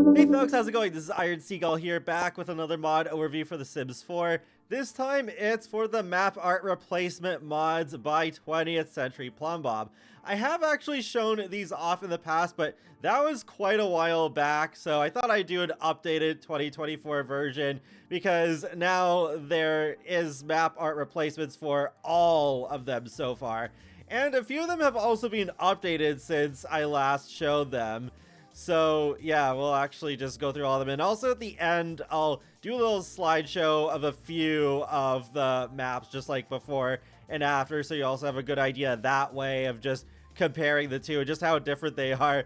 Hey folks, how's it going? This is Iron Seagull here, back with another mod overview for The Sims 4. This time it's for the map art replacement mods by 20thCenturyPlumbob. I have actually shown these off in the past, but that was quite a while back, so I thought I'd do an updated 2024 version because now there is map art replacements for all of them so far. And a few of them have also been updated since I last showed them. So yeah, we'll actually just go through all of them. And also at the end, I'll do a little slideshow of a few of the maps just like before and after. So you also have a good idea that way of just comparing the two and just how different they are.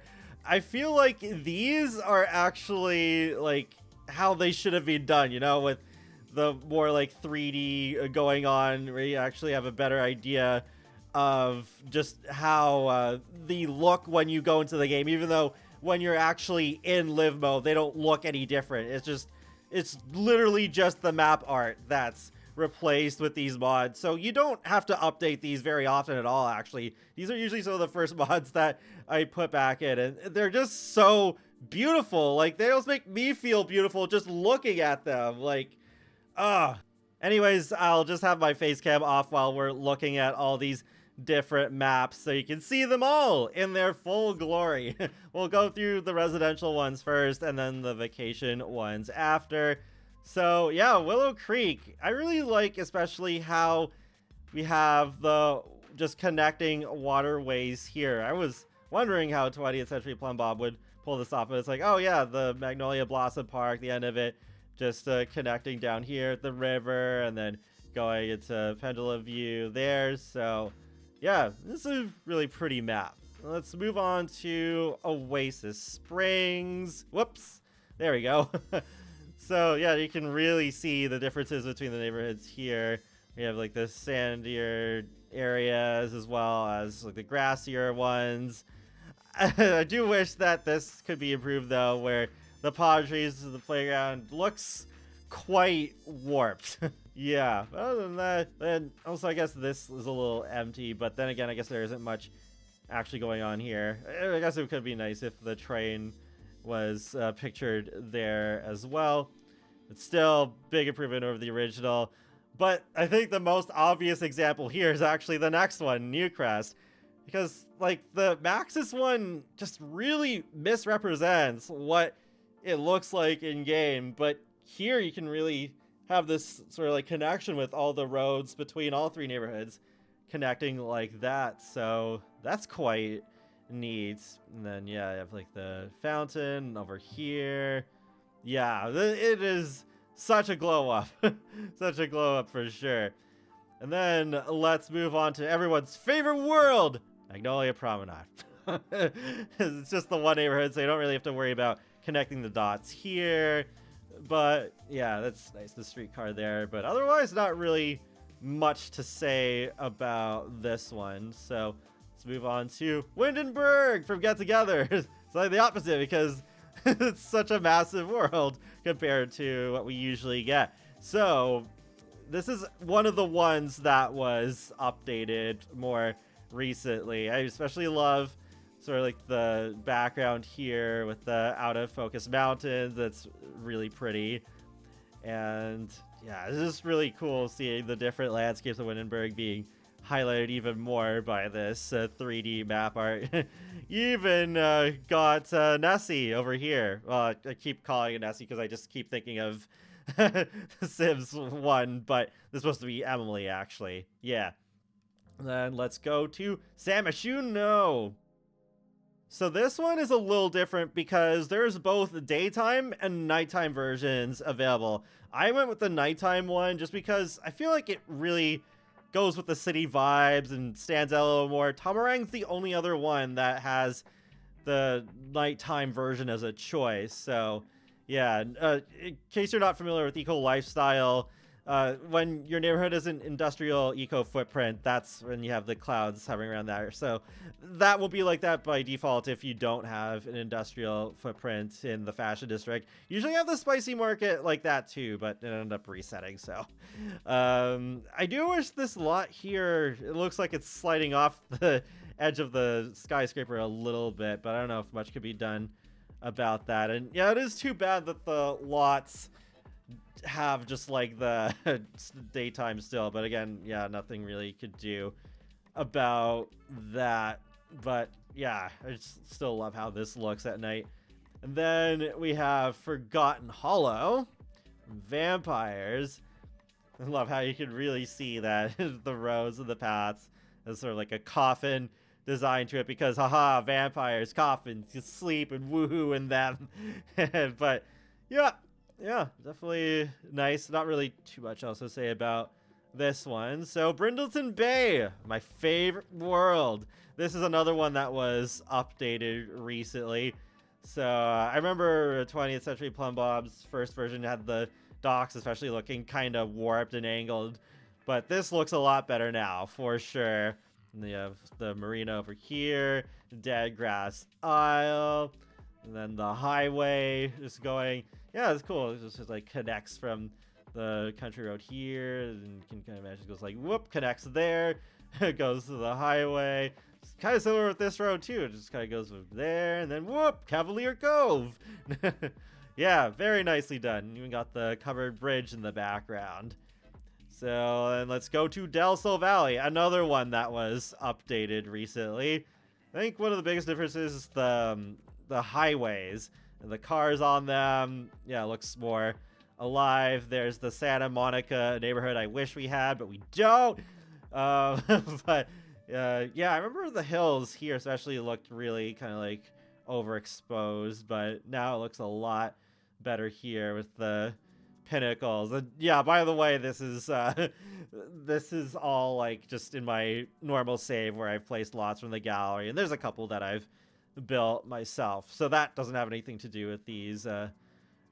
I feel like these are actually like how they should have been done, you know, with the more like 3D going on where you actually have a better idea of just how the look when you go into the game, even though when you're actually in live mode, they don't look any different. It's literally just the map art that's replaced with these mods. So you don't have to update these very often at all, actually. These are usually some of the first mods that I put back in, and they're just so beautiful. Like, they almost make me feel beautiful just looking at them. Like, anyways, I'll just have my face cam off while we're looking at all these different maps so you can see them all in their full glory. We'll go through the residential ones first and then the vacation ones after. So yeah, Willow Creek, I really like especially how we have the just connecting waterways here. I was wondering how 20thCenturyPlumbob would pull this off, but it's like, oh yeah, the Magnolia Blossom Park, the end of it, just connecting down here at the river and then going into Pendulum View there. So yeah, this is a really pretty map. Let's move on to Oasis Springs. Whoops, there we go. So yeah, you can really see the differences between the neighborhoods here. We have like the sandier areas as well as like the grassier ones. I do wish that this could be improved though, where the palm trees of the playground looks quite warped. Yeah, but other than that, then also I guess this is a little empty, but then again, I guess there isn't much actually going on here. I guess it could be nice if the train was pictured there as well. It's still big improvement over the original, but I think the most obvious example here is actually the next one, Newcrest, because like the Maxis one just really misrepresents what it looks like in game, but here you can really have this sort of like connection with all the roads between all three neighborhoods connecting like that. So that's quite neat. And then yeah, I have like the fountain over here. Yeah, it is such a glow up. Such a glow up for sure. And then let's move on to everyone's favorite world, Magnolia Promenade. It's just the one neighborhood, so you don't really have to worry about connecting the dots here. But yeah, that's nice, the streetcar there, but otherwise not really much to say about this one. So let's move on to Windenburg from Get Together. It's like the opposite because it's such a massive world compared to what we usually get. So this is one of the ones that was updated more recently. I especially love sort of like the background here with the out of focus mountains. That's really pretty. And yeah, it's just really cool seeing the different landscapes of Windenburg being highlighted even more by this 3D map art. You even got Nessie over here. Well, I keep calling it Nessie because I just keep thinking of Sims 1, but this is supposed to be Emily actually. Yeah. Then let's go to Samashuno. So this one is a little different because there's both daytime and nighttime versions available. I went with the nighttime one just because I feel like it really goes with the city vibes and stands out a little more. Tamarang's the only other one that has the nighttime version as a choice. So yeah, in case you're not familiar with eco lifestyle, when your neighborhood is an industrial eco footprint, that's when you have the clouds hovering around there. So that will be like that by default if you don't have an industrial footprint in the fashion district. Usually have the spicy market like that too, but it ended up resetting. So I do wish this lot here, it looks like it's sliding off the edge of the skyscraper a little bit, but I don't know if much could be done about that. And yeah, it is too bad that the lots have just like the daytime still, but again, yeah, nothing really could do about that. But yeah, I just still love how this looks at night. And then we have Forgotten Hollow, vampires. I love how you can really see that the rows of the paths is sort of like a coffin design to it, because haha, vampires, coffins, you sleep and woohoo in them. But yeah, definitely nice. Not really too much else to say about this one. So Brindleton Bay, my favorite world. This is another one that was updated recently. So I remember 20th Century Plumbob's first version had the docks especially looking kind of warped and angled, but this looks a lot better now for sure. And you have the marina over here, Dead Grass Isle, and then the highway just going. Yeah, it's cool. It just like connects from the country road here, and you can kind of imagine it goes like whoop, connects there, it goes to the highway. It's kind of similar with this road too. It just kind of goes from there, and then whoop, Cavalier Cove. Yeah, very nicely done. Even got the covered bridge in the background. So then let's go to Del Sol Valley, another one that was updated recently. I think one of the biggest differences is the highways and the cars on them. Yeah, it looks more alive. There's the Santa Monica neighborhood I wish we had, but we don't. But yeah, I remember the hills here especially looked really kind of like overexposed, but now it looks a lot better here with the pinnacles. And yeah, by the way, this is all like just in my normal save where I've placed lots from the gallery, and there's a couple that I've built myself, so that doesn't have anything to do with these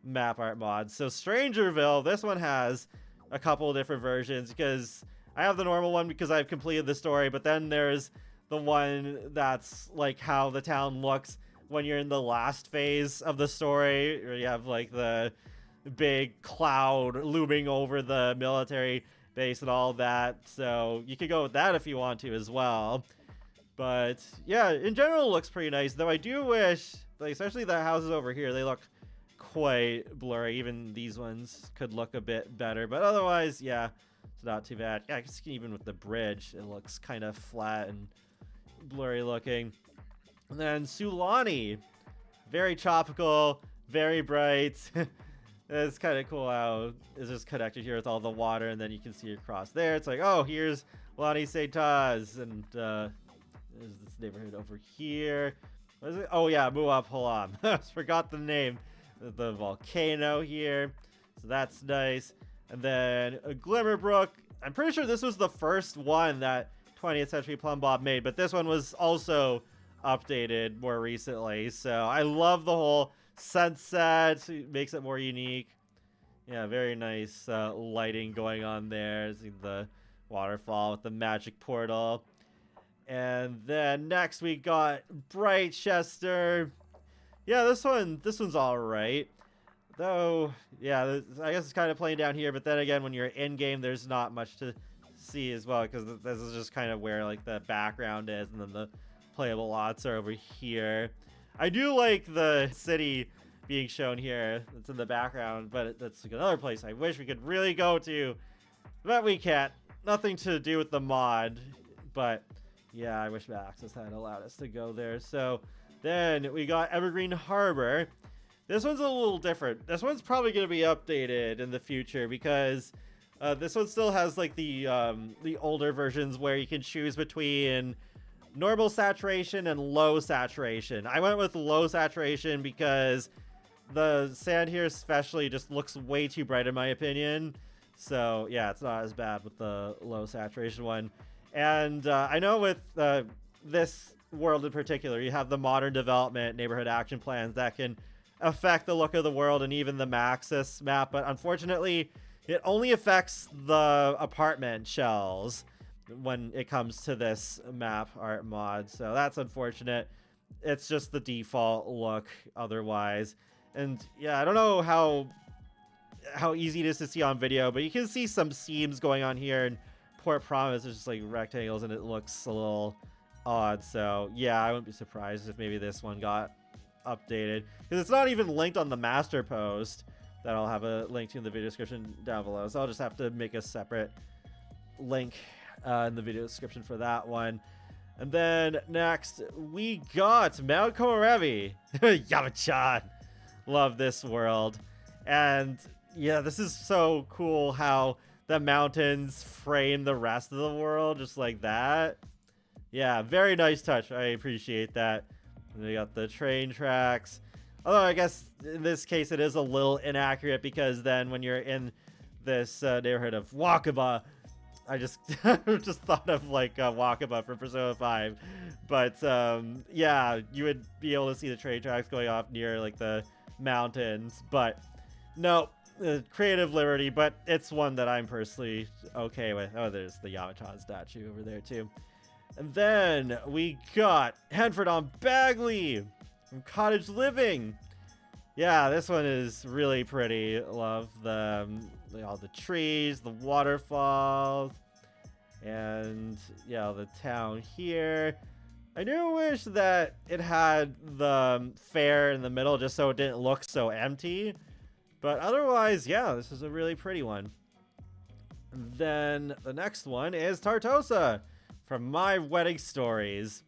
map art mods. So Strangerville, this one has a couple of different versions, because I have the normal one because I've completed the story, but then there's the one that's like how the town looks when you're in the last phase of the story, where you have like the big cloud looming over the military base and all that. So you could go with that if you want to as well. But yeah, in general it looks pretty nice, though I do wish, like, especially the houses over here, they look quite blurry. Even these ones could look a bit better, but otherwise, yeah, it's not too bad. Yeah, I guess even with the bridge, it looks kind of flat and blurry looking. And then Sulani, very tropical, very bright. It's kind of cool how it's just connected here with all the water, and then you can see across there. It's like, oh, here's Lani Taz, and there's this neighborhood over here. What is it? Oh yeah, Muab Halam. I forgot the name. The volcano here, so that's nice. And then a Glimmerbrook. I'm pretty sure this was the first one that 20th Century Plumbob made, but this one was also updated more recently. So I love the whole sunset. It makes it more unique. Yeah, very nice lighting going on there. See the waterfall with the magic portal. And then next we got Brightchester. Yeah, this one's all right. Though, yeah, I guess it's kind of playing down here, but then again, when you're in game, there's not much to see as well, because this is just kind of where like the background is, and then the playable lots are over here. I do like the city being shown here. It's in the background, but that's like another place I wish we could really go to, but we can't. Nothing to do with the mod, but yeah, I wish Access had allowed us to go there. So then we got Evergreen Harbor. This one's a little different. This one's probably going to be updated in the future, because this one still has like the older versions where you can choose between normal saturation and low saturation. I went with low saturation because the sand here especially just looks way too bright in my opinion. So yeah, it's not as bad with the low saturation one. And I know with this world in particular, you have the modern development neighborhood action plans that can affect the look of the world and even the Maxis map, but unfortunately it only affects the apartment shells when it comes to this map art mod, so that's unfortunate. It's just the default look otherwise. And yeah, I don't know how easy it is to see on video, but you can see some seams going on here, and Port Promise is just like rectangles, and it looks a little odd. So yeah, I wouldn't be surprised if maybe this one got updated. Because it's not even linked on the master post that I'll have a link to in the video description down below. So I'll just have to make a separate link in the video description for that one. And then next, we got Mount Korevi. Yamachan. Love this world. And yeah, this is so cool how the mountains frame the rest of the world just like that. Yeah, very nice touch. I appreciate that. And we got the train tracks. Although I guess in this case it is a little inaccurate because then when you're in this neighborhood of Wakaba, I just just thought of like Wakaba from Persona 5. But yeah, you would be able to see the train tracks going off near like the mountains. But no, creative liberty, but it's one that I'm personally okay with. Oh, there's the Yamachan statue over there too. And then we got Henford on Bagley from Cottage Living. Yeah, this one is really pretty. Love the all the trees, the waterfalls, and yeah, the town here. I do wish that it had the fair in the middle just so it didn't look so empty. But otherwise, yeah, this is a really pretty one. And then the next one is Tartosa from My Wedding Stories.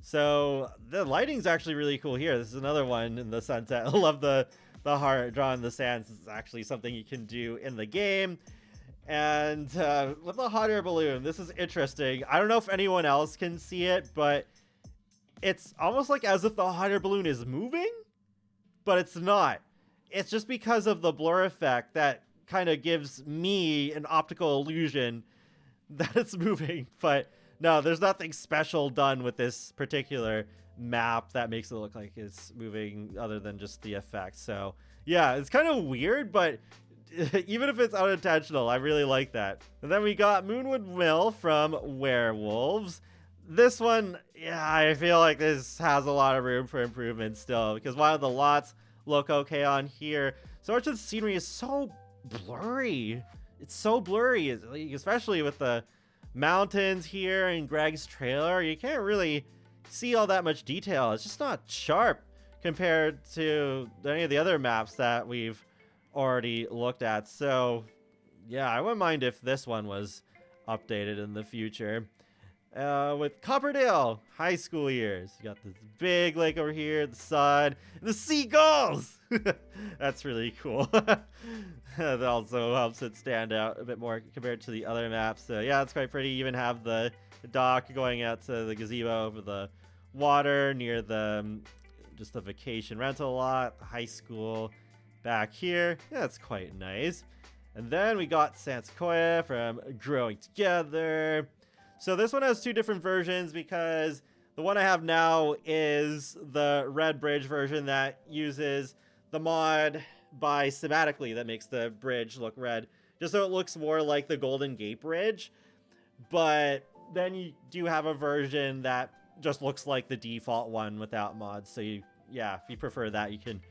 So the lighting's actually really cool here. This is another one in the sunset. I love the heart drawn in the sand. This is actually something you can do in the game. And with the hot air balloon, this is interesting. I don't know if anyone else can see it, but it's almost like as if the hot air balloon is moving, but it's not. It's just because of the blur effect that kind of gives me an optical illusion that it's moving. But no, there's nothing special done with this particular map that makes it look like it's moving other than just the effect. So yeah, it's kind of weird, but even if it's unintentional, I really like that. And then we got Moonwood Mill from Werewolves. This one, yeah, I feel like this has a lot of room for improvement still, because while the lots look okay on here, so much of the scenery is so blurry. It's so blurry, especially with the mountains here in Greg's trailer. You can't really see all that much detail. It's just not sharp compared to any of the other maps that we've already looked at. So yeah, I wouldn't mind if this one was updated in the future. With Copperdale High School years, you got this big lake over here, the sun, and the seagulls. That's really cool. That also helps it stand out a bit more compared to the other maps. So yeah, it's quite pretty. You even have the dock going out to the gazebo over the water near the just the vacation rental lot, the high school back here. Yeah, that's quite nice. And then we got San Sequoia from Growing Together. So this one has two different versions because the one I have now is the red bridge version that uses the mod by Sematically that makes the bridge look red, just so it looks more like the Golden Gate Bridge. But then you do have a version that just looks like the default one without mods. So yeah, if you prefer that, you can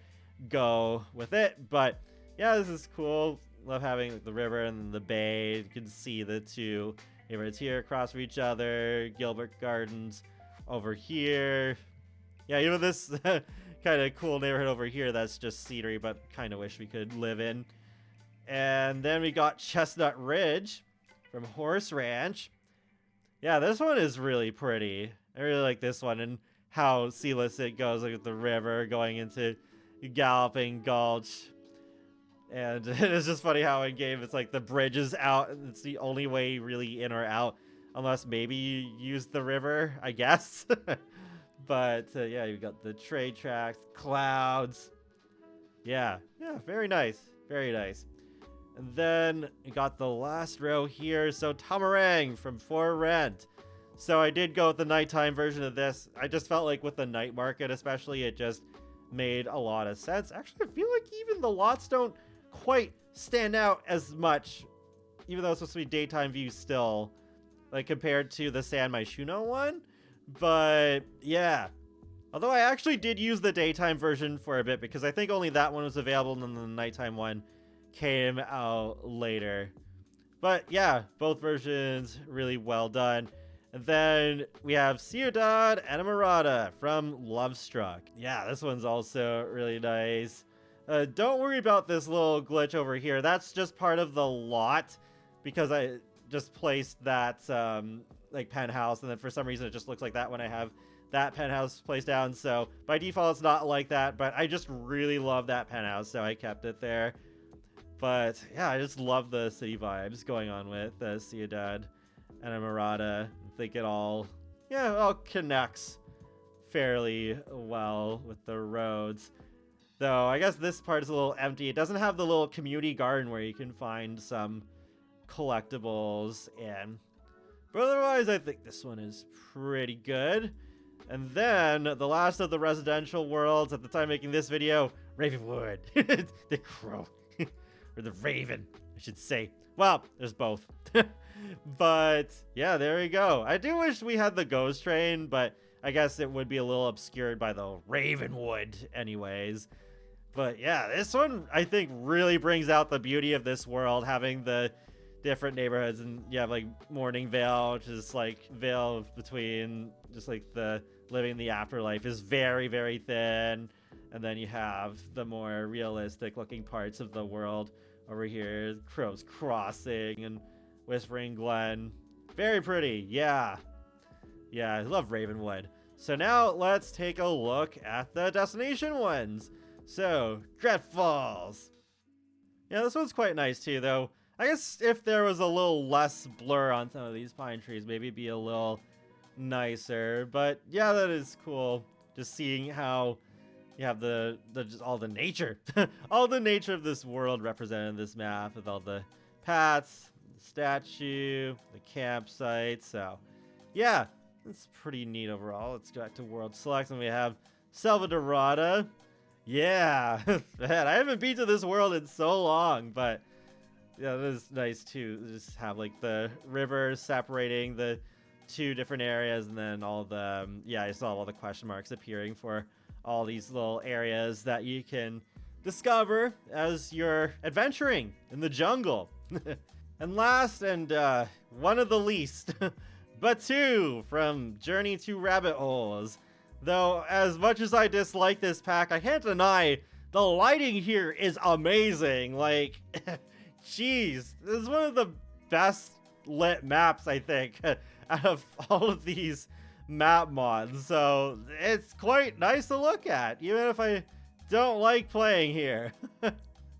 go with it. But yeah, this is cool. Love having the river and the bay. You can see the two neighborhoods here across from each other. Gilbert Gardens over here. Yeah, even this kind of cool neighborhood over here that's just scenery, but kind of wish we could live in. And then we got Chestnut Ridge from Horse Ranch. Yeah, this one is really pretty. I really like this one and how seamless it goes, like with the river going into Galloping Gulch. And it's just funny how in game it's like the bridge is out and it's the only way really in or out, unless maybe you use the river, I guess. But yeah, you got the train tracks, clouds. Yeah, very nice, very nice. And then you got the last row here. So Tamarang from For Rent. So I did go with the nighttime version of this. I just felt like with the night market especially, it just made a lot of sense. Actually, I feel like even the lots don't quite stand out as much, even though it's supposed to be daytime view still, like compared to the San Myshuno one. But yeah, although I actually did use the daytime version for a bit because I think only that one was available and then the nighttime one came out later. But yeah, both versions really well done. And then we have Ciudad Enamorada from Lovestruck. Yeah, this one's also really nice. Don't worry about this little glitch over here. That's just part of the lot because I just placed that like penthouse, and then for some reason it just looks like that when I have that penthouse placed down. So by default it's not like that, but I just really love that penthouse, so I kept it there. But yeah, I just love the city vibes going on with Ciudad Enamorada. I think it all connects fairly well with the roads. Though I guess this part is a little empty. It doesn't have the little community garden where you can find some collectibles in. But otherwise, I think this one is pretty good. And then the last of the residential worlds at the time making this video, Ravenwood. The crow. Or the raven, I should say. Well, there's both. But yeah, there we go. I do wish we had the ghost train, but I guess it would be a little obscured by the Ravenwood anyways. But yeah, this one I think really brings out the beauty of this world, having the different neighborhoods. And you have like Morning Vale, which is like veil between just like the living the afterlife is very, very thin. And then you have the more realistic looking parts of the world over here. Crow's Crossing and Whispering Glen. Very pretty. Yeah. Yeah, I love Ravenwood. So now let's take a look at the destination ones. So, Gret Falls. Yeah, this one's quite nice too, though. I guess if there was a little less blur on some of these pine trees, maybe it'd be a little nicer. But yeah, that is cool. Just seeing how you have just all the nature. All the nature of this world represented in this map with all the paths, the statue, the campsite. So yeah, it's pretty neat overall. Let's go back to World Select and we have Selva Dorada. Yeah, man, I haven't been to this world in so long, but yeah, it is nice to just have like the rivers separating the two different areas, and then all the I saw all the question marks appearing for all these little areas that you can discover as you're adventuring in the jungle. And last and one of the least, Batu from Journey to Rabbit Holes. Though, as much as I dislike this pack, I can't deny the lighting here is amazing. Like, jeez, this is one of the best lit maps, I think, out of all of these map mods. So, it's quite nice to look at, even if I don't like playing here.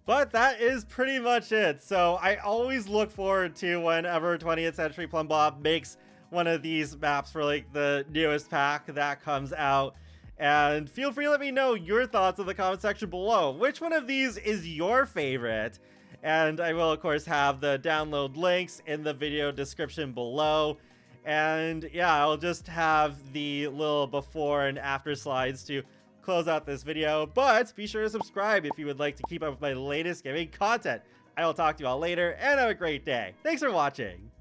But that is pretty much it. So, I always look forward to whenever 20th Century Plumbob makes one of these maps for like the newest pack that comes out, and feel free to let me know your thoughts in the comment section below. Which one of these is your favorite? And I will of course have the download links in the video description below, and yeah, I'll just have the little before and after slides to close out this video. But be sure to subscribe if you would like to keep up with my latest gaming content. I will talk to you all later, and have a great day. Thanks for watching.